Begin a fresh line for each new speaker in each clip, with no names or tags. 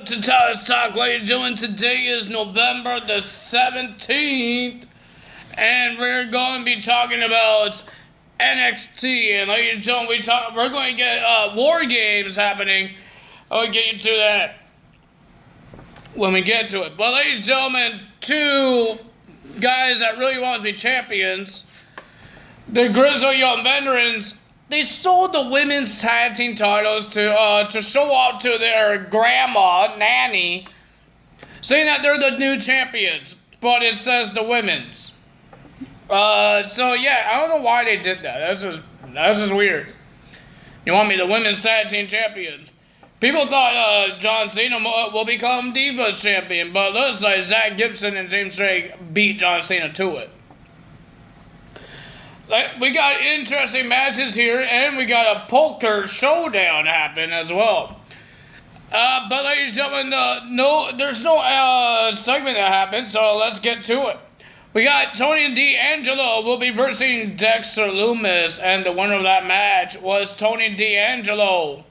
To Tellers Talk, ladies and gentlemen, today is November the 17th, and we're going to be talking about NXT. And ladies and gentlemen, we're going to get War Games happening. I'll get you to that when we get to it. But ladies and gentlemen, two guys that really want to be champions, the Grizzled Young Veterans, they sold the women's tag team titles to show off to their grandma, Nanny, saying that they're the new champions, but it says the women's. So yeah, I don't know why they did that. That's just weird. You want me the women's tag team champions? People thought John Cena will become Divas champion, but looks like Zach Gibson and James Drake beat John Cena to it. We got interesting matches here, and we got a poker showdown happen as well. But ladies and gentlemen, there's no segment that happened, so let's get to it. We got Tony D'Angelo will be versing Dexter Lumis, and the winner of that match was Tony D'Angelo.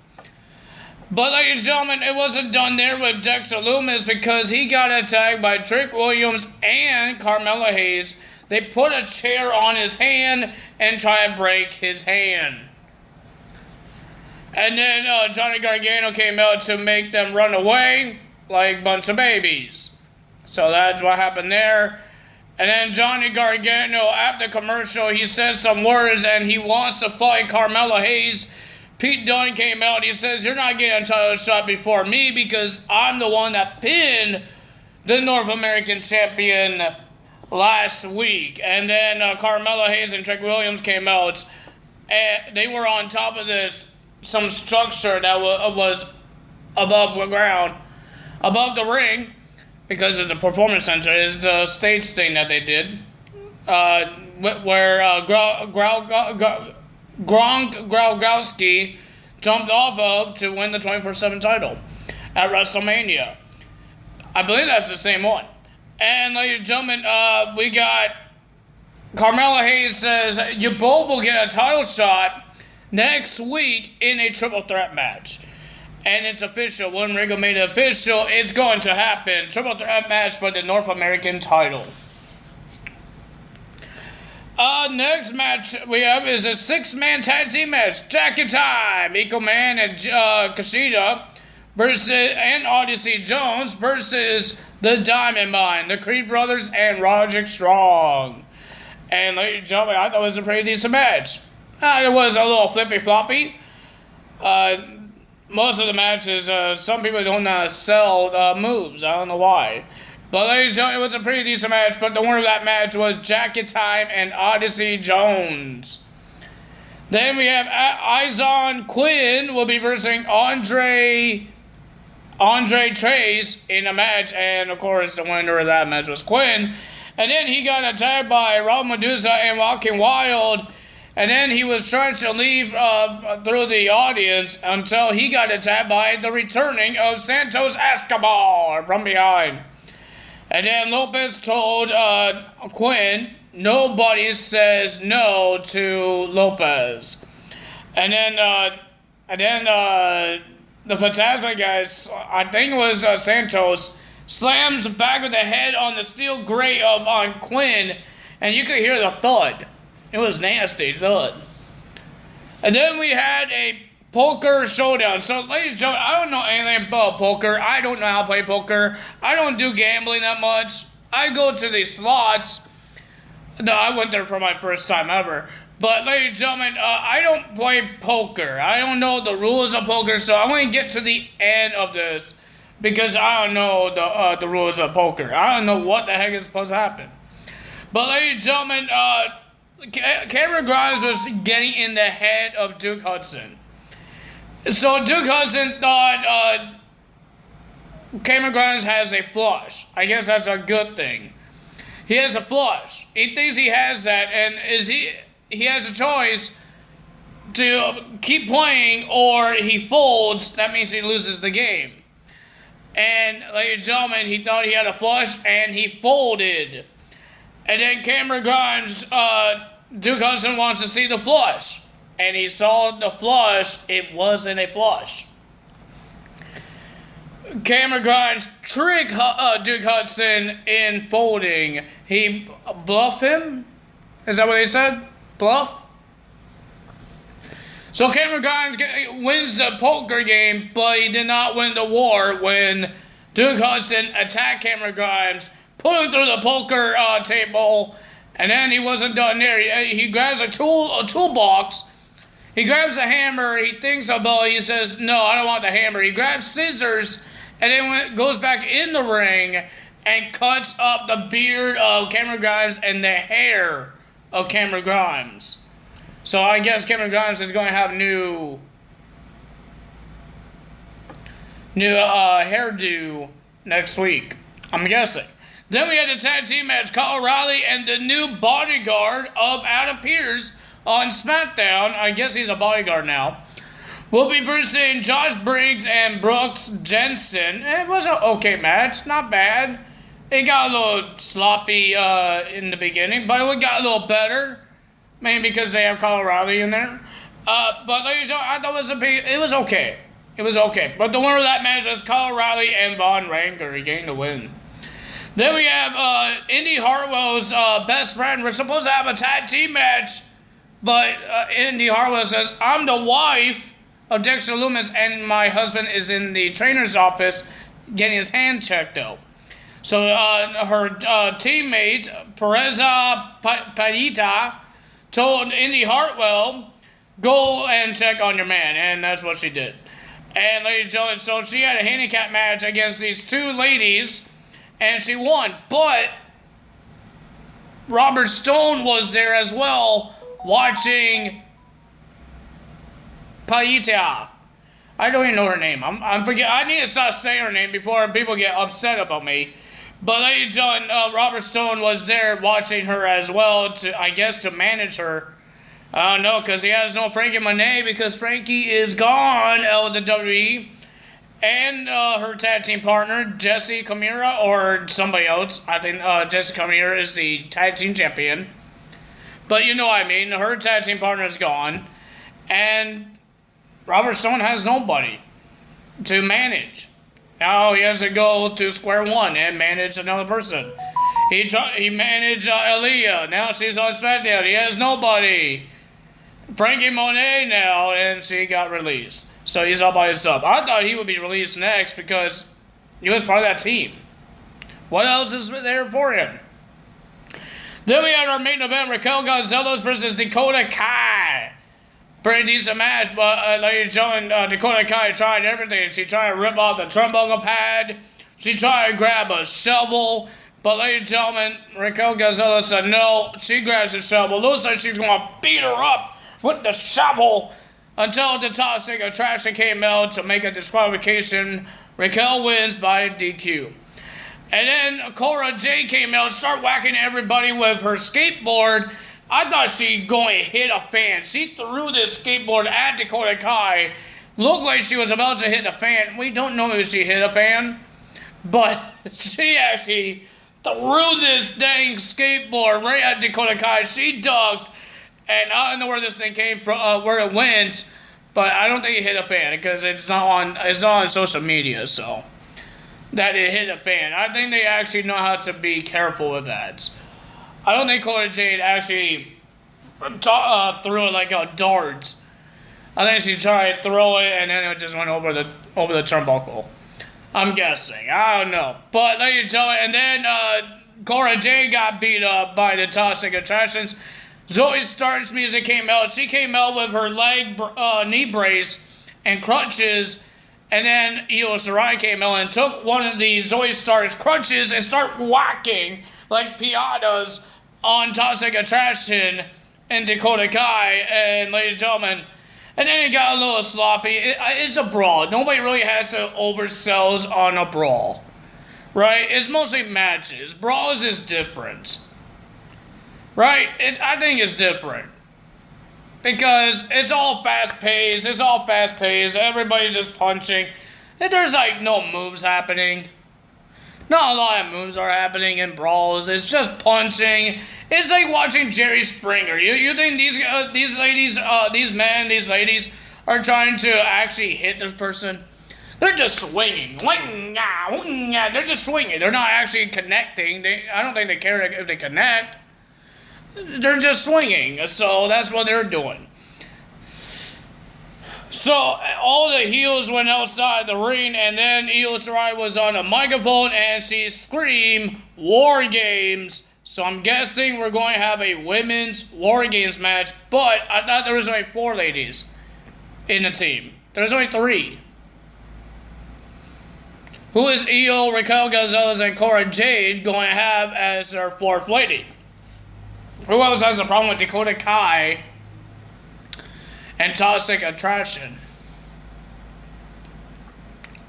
But ladies and gentlemen, it wasn't done there with Dexter Lumis because he got attacked by Trick Williams and Carmella Hayes. They put a chair on his hand and try to break his hand. And then Johnny Gargano came out to make them run away like a bunch of babies. So that's what happened there. And then Johnny Gargano, after the commercial, he says some words and he wants to fight Carmella Hayes. Pete Dunne came out. He says, "You're not getting a title shot before me because I'm the one that pinned the North American champion last week." And then Carmella Hayes and Trick Williams came out, and they were on top of some structure that was above the ground, above the ring, because it's a performance center. It's a stage thing that they did, where Gronkowski jumped off of to win the 24/7 title at WrestleMania. I believe that's the same one. And ladies and gentlemen, we got Carmella Hayes says, "You both will get a title shot next week in a triple threat match." And it's official. When Regal made it official, it's going to happen. Triple threat match for the North American title. Next match we have is a 6-man tag team match. Jacket Time, Eco Man and Kushida and Odyssey Jones versus the Diamond Mine, the Creed Brothers, and Roderick Strong. And ladies and gentlemen, I thought it was a pretty decent match. It was a little flippy-floppy. Most of the matches, some people don't sell moves. I don't know why. But ladies and gentlemen, it was a pretty decent match. But the winner of that match was Jacket Time and Odyssey Jones. Then we have Izon Quinn will be versing Andre Trace in a match, and of course the winner of that match was Quinn. And then he got attacked by Raul Medusa and Walking Wild, and then he was trying to leave through the audience until he got attacked by the returning of Santos Escobar from behind. And then Lopez told Quinn, "Nobody says no to Lopez." And then the Fantastic guys, I think it was Santos, slams back with the head on the steel grate on Quinn, and you could hear the thud. It was nasty thud. And then we had a poker showdown. So, ladies and gentlemen, I don't know anything about poker. I don't know how to play poker. I don't do gambling that much. I go to the slots. No, I went there for my first time ever. But, ladies and gentlemen, I don't play poker. I don't know the rules of poker, so I want to get to the end of this because I don't know the rules of poker. I don't know what the heck is supposed to happen. But, ladies and gentlemen, Cameron Grimes was getting in the head of Duke Hudson. So Duke Hudson thought Cameron Grimes has a flush. I guess that's a good thing. He has a flush. He thinks he has that, and he has a choice to keep playing or he folds. That means he loses the game. And, ladies and gentlemen, he thought he had a flush, and he folded. And then Cameron Grimes, Duke Hudson wants to see the flush. And he saw the flush. It wasn't a flush. Cameron Grimes tricked Duke Hudson in folding. He bluffed him? Is that what they said? Bluff? So Cameron Grimes wins the poker game, but he did not win the war when Duke Hudson attacked Cameron Grimes, put him through the poker table, and then he wasn't done there. He grabs a toolbox. He grabs a hammer. He thinks about it. He says, no, I don't want the hammer. He grabs scissors and then goes back in the ring and cuts up the beard of Cameron Grimes and the hair of Cameron Grimes. So I guess Cameron Grimes is going to have new hairdo next week, I'm guessing. Then we had the tag team match, Kyle O'Reilly and the new bodyguard of Adam Pearce on SmackDown. I guess he's a bodyguard now. We'll be versing Josh Briggs and Brooks Jensen. It was an okay match, not bad. It got a little sloppy in the beginning, but it got a little better. Maybe because they have Kyle O'Reilly in there. But ladies and gentlemen, I thought it was okay. It was okay. But the winner of that match was Kyle O'Reilly and Von Ranger. He gained the win. Then we have Indy Hartwell's best friend. We're supposed to have a tag team match, but Indy Hartwell says, I'm the wife of Dexter Lumis, and my husband is in the trainer's office getting his hand checked out. So her teammate, Pereza Paita, told Indy Hartwell, go and check on your man, and that's what she did. And ladies and gentlemen, so she had a handicap match against these two ladies, and she won. But Robert Stone was there as well, watching Paita. I don't even know her name. I'm forgetting. I need to start saying her name before people get upset about me. But ladies and gentlemen, Robert Stone was there watching her as well, to manage her. I don't know, because he has no Frankie Monet, because Frankie is gone out of the WWE. And her tag team partner, Jessie Kamira, or somebody else. I think Jessie Kamira is the tag team champion. But you know what I mean. Her tag team partner is gone. And Robert Stone has nobody to manage. Now he has to go to square one and manage another person. He managed Aaliyah. Now she's on SmackDown. He has nobody. Frankie Monet now, and she got released. So he's all by himself. I thought he would be released next because he was part of that team. What else is there for him? Then we had our main event, Raquel Gonzalez versus Dakota Kai. Pretty decent match, but ladies and gentlemen, Dakota Kai tried everything. She tried to rip off the turnbuckle pad. She tried to grab a shovel. But ladies and gentlemen, Raquel Gonzalez said no. She grabs the shovel. Looks like she's going to beat her up with the shovel until the toxic attraction came out to make a disqualification. Raquel wins by DQ. And then Cora Jade came out, started whacking everybody with her skateboard. I thought she going to hit a fan. She threw this skateboard at Dakota Kai. Looked like she was about to hit the fan. We don't know if she hit a fan, but she actually threw this dang skateboard right at Dakota Kai. She ducked, and I don't know where this thing came from, where it went, but I don't think it hit a fan because it's not on social media, so that it hit a fan. I think they actually know how to be careful with that. I don't think Cora Jade actually threw it like a dart. I think she tried to throw it and then it just went over the turnbuckle. I'm guessing. I don't know. But ladies and gentlemen, and then Cora Jade got beat up by the Toxic Attractions. Zoe Stark's music came out. She came out with her knee brace and crutches. And then Io Shirai came out and took one of the Zoe Stark's crutches and started whacking like piatas on Toxic Attraction and Dakota Kai. And ladies and gentlemen, and then it got a little sloppy. It's a brawl. Nobody really has to oversells on a brawl, right? It's mostly matches. Brawls is different, right? I think it's different because it's all fast-paced. Everybody's just punching. And there's like no moves happening. Not a lot of moves are happening in brawls. It's just punching. It's like watching Jerry Springer. You think these ladies are trying to actually hit this person? They're just swinging. They're just swinging. They're not actually connecting. I don't think they care if they connect. They're just swinging. So that's what they're doing. So all the heels went outside the ring, and then Io Shirai was on a microphone, and she screamed, "War Games." So I'm guessing we're going to have a women's War Games match, but I thought there was only 4 ladies in the team. There's only 3. Who is Io, Raquel Gonzalez, and Cora Jade going to have as their 4th lady? Who else has a problem with Dakota Kai and Toxic Attraction?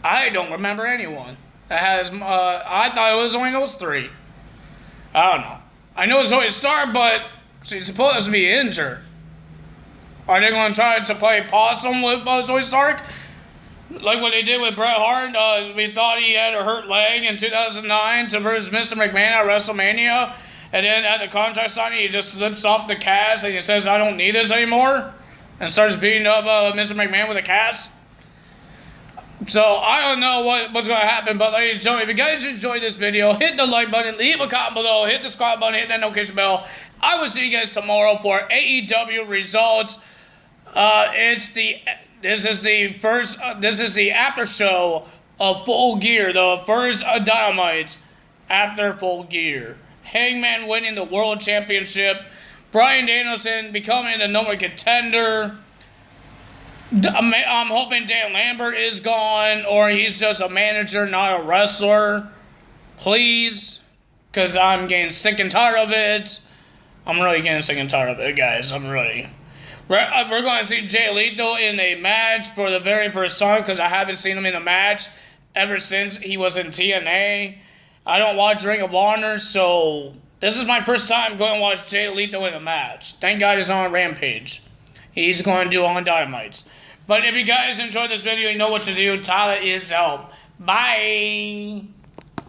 I don't remember anyone that has. I thought it was only those 3. I don't know. I know it's Zoe Stark, but she's supposed to be injured. Are they going to try to play possum with Zoe Stark? Like what they did with Bret Hart? We thought he had a hurt leg in 2009 to versus Mr. McMahon at WrestleMania. And then at the contract signing, he just slips off the cast and he says, "I don't need this anymore." And starts beating up Mr. McMahon with a cast. So, I don't know what's going to happen, but ladies and gentlemen, if you guys enjoyed this video, hit the like button, leave a comment below, hit the subscribe button, hit that notification bell. I will see you guys tomorrow for AEW results. This is the after show of Full Gear, the first Dynamites after Full Gear. Hangman winning the World Championship, Bryan Danielson becoming the number 1 contender. I'm hoping Dan Lambert is gone, or he's just a manager, not a wrestler. Please, because I'm getting sick and tired of it. I'm really getting sick and tired of it, guys. I'm really. We're going to see Jay Lethal in a match for the very first time, because I haven't seen him in a match ever since he was in TNA. I don't watch Ring of Honor, so this is my first time going to watch Jay Lethal in a match. Thank God he's on Rampage. He's going to do on Dynamites. But if you guys enjoyed this video, you know what to do. Tyler is out. Bye.